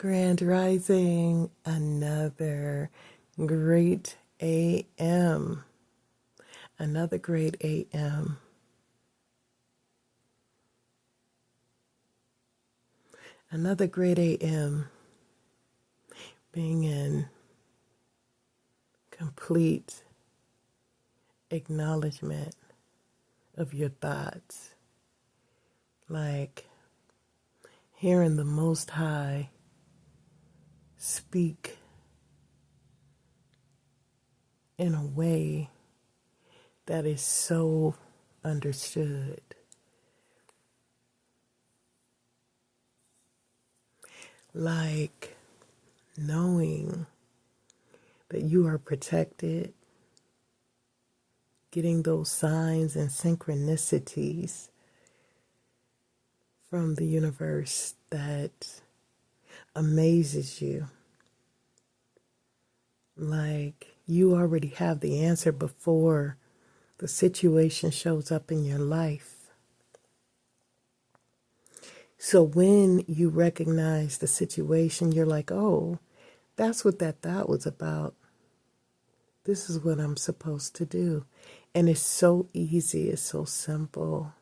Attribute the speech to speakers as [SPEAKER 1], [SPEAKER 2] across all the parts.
[SPEAKER 1] Grand Rising, another great AM. Another great AM. Another great AM. Being in complete acknowledgement of your thoughts. Like hearing the Most High speak in a way that is so understood. Like knowing that you are protected, getting those signs and synchronicities from the universe that amazes you. Like you already have the answer before the situation shows up in your life. So when you recognize the situation, you're like, oh, that's what that thought was about. This is what I'm supposed to do. And it's so easy, it's so simple.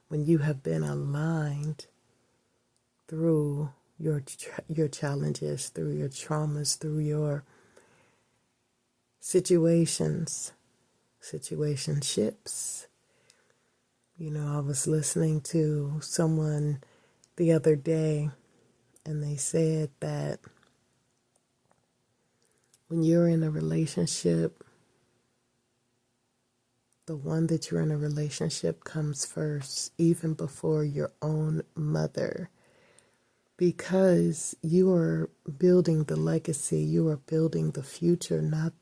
[SPEAKER 1] When you have been aligned through your challenges, through your traumas, through your situationships. I was listening to someone the other day, and they said that when you're in a relationship, the one that you're in a relationship comes first, even before your own mother, because you are building the legacy, you are building the future, not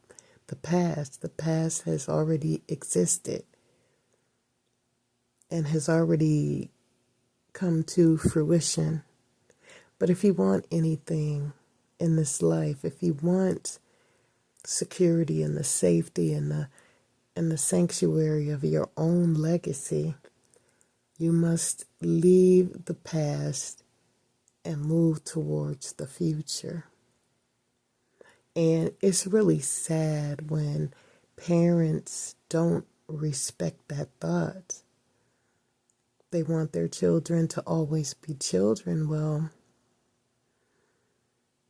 [SPEAKER 1] the past. The past has already existed and has already come to fruition. But if you want anything in this life, if you want security and the safety and the sanctuary of your own legacy, you must leave the past and move towards the future. And it's really sad when parents don't respect that thought. They want their children to always be children. Well,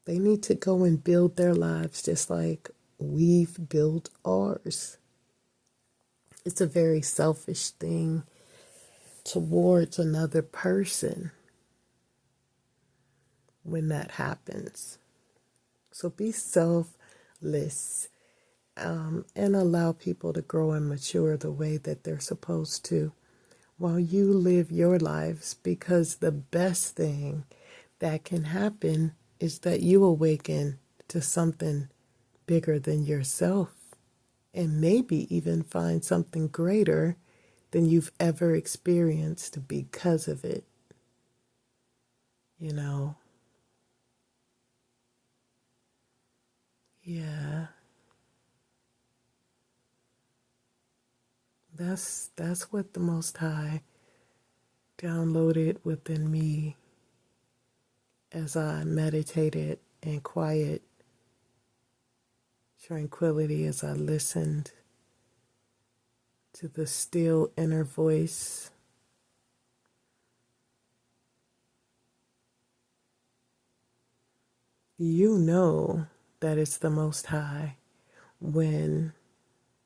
[SPEAKER 1] they need to go and build their lives just like we've built ours. It's a very selfish thing towards another person when that happens. So be selfless and allow people to grow and mature the way that they're supposed to while you live your lives, because the best thing that can happen is that you awaken to something bigger than yourself and maybe even find something greater than you've ever experienced because of it. Yeah. That's what the Most High downloaded within me as I meditated in quiet tranquility, as I listened to the still inner voice. You know that it's the Most High when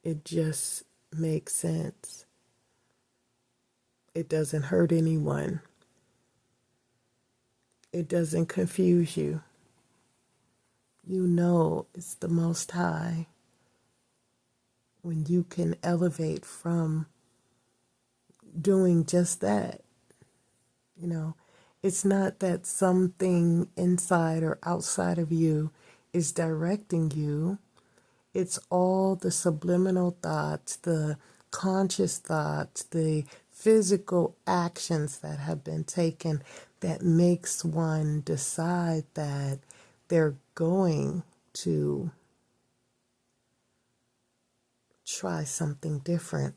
[SPEAKER 1] it just makes sense. It doesn't hurt anyone. It doesn't confuse you. You know it's the Most High when you can elevate from doing just that. It's not that something inside or outside of you is directing you. It's all the subliminal thoughts, the conscious thoughts, the physical actions that have been taken that makes one decide that they're going to try something different.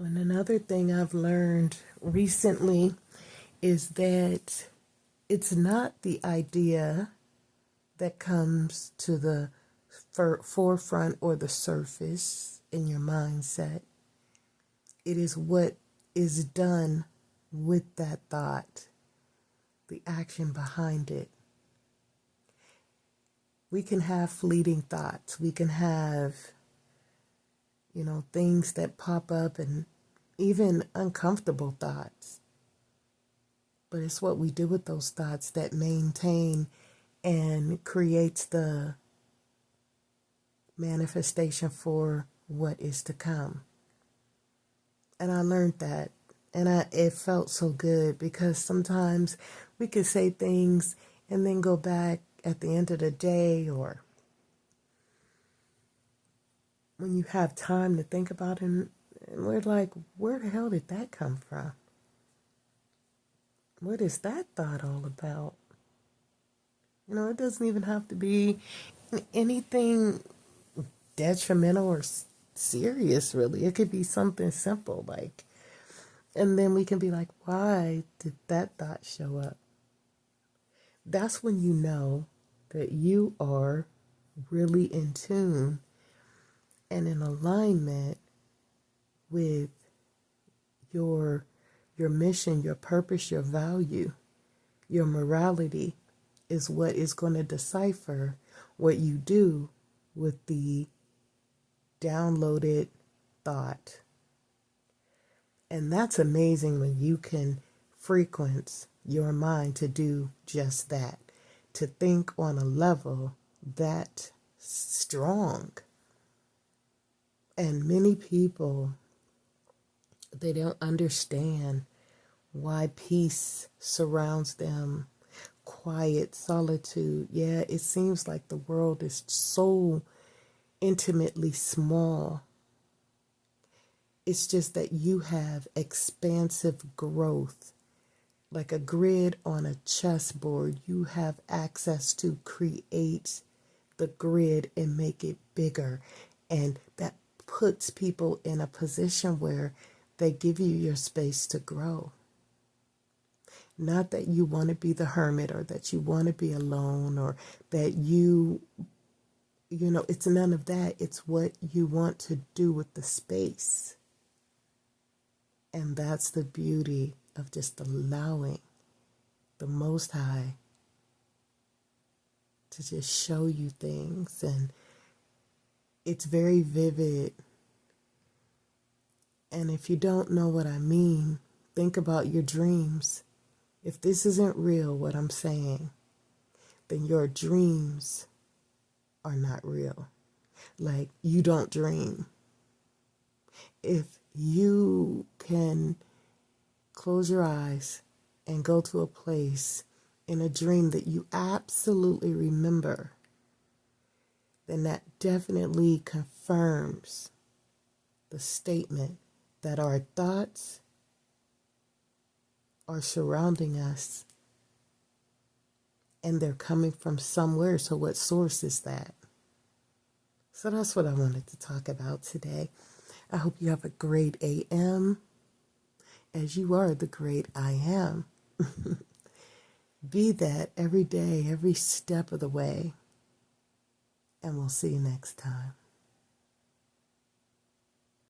[SPEAKER 1] And another thing I've learned recently is that it's not the idea that comes to the forefront or the surface in your mindset. It is what is done with that thought, the action behind it. We can have fleeting thoughts. We can have, things that pop up and even uncomfortable thoughts. But it's what we do with those thoughts that maintain and creates the manifestation for what is to come. And I learned that. And it felt so good because sometimes we could say things and then go back at the end of the day or when you have time to think about it, and we're like, where the hell did that come from? What is that thought all about? It doesn't even have to be anything detrimental or serious, really. It could be something simple, like, and then we can be like, why did that thought show up? That's when you know that you are really in tune and in alignment with your mission, your purpose, your value, your morality is what is going to decipher what you do with the downloaded thought. And that's amazing when you can frequency your mind to do just that, to think on a level that strong. And many people, they don't understand why peace surrounds them, quiet, solitude. Yeah, it seems like the world is so intimately small. It's just that you have expansive growth. Like a grid on a chessboard, you have access to create the grid and make it bigger. And that puts people in a position where they give you your space to grow. Not that you want to be the hermit or that you want to be alone or that it's none of that. It's what you want to do with the space. And that's the beauty of just allowing the Most High to just show you things. And it's very vivid. And if you don't know what I mean, think about your dreams. If this isn't real, what I'm saying, then your dreams are not real. Like, you don't dream. If you can close your eyes and go to a place in a dream that you absolutely remember, then that definitely confirms the statement that our thoughts are surrounding us and they're coming from somewhere. So what source is that? So that's what I wanted to talk about today. I hope you have a great AM, as you are the great I am. Be that every day, every step of the way. And we'll see you next time.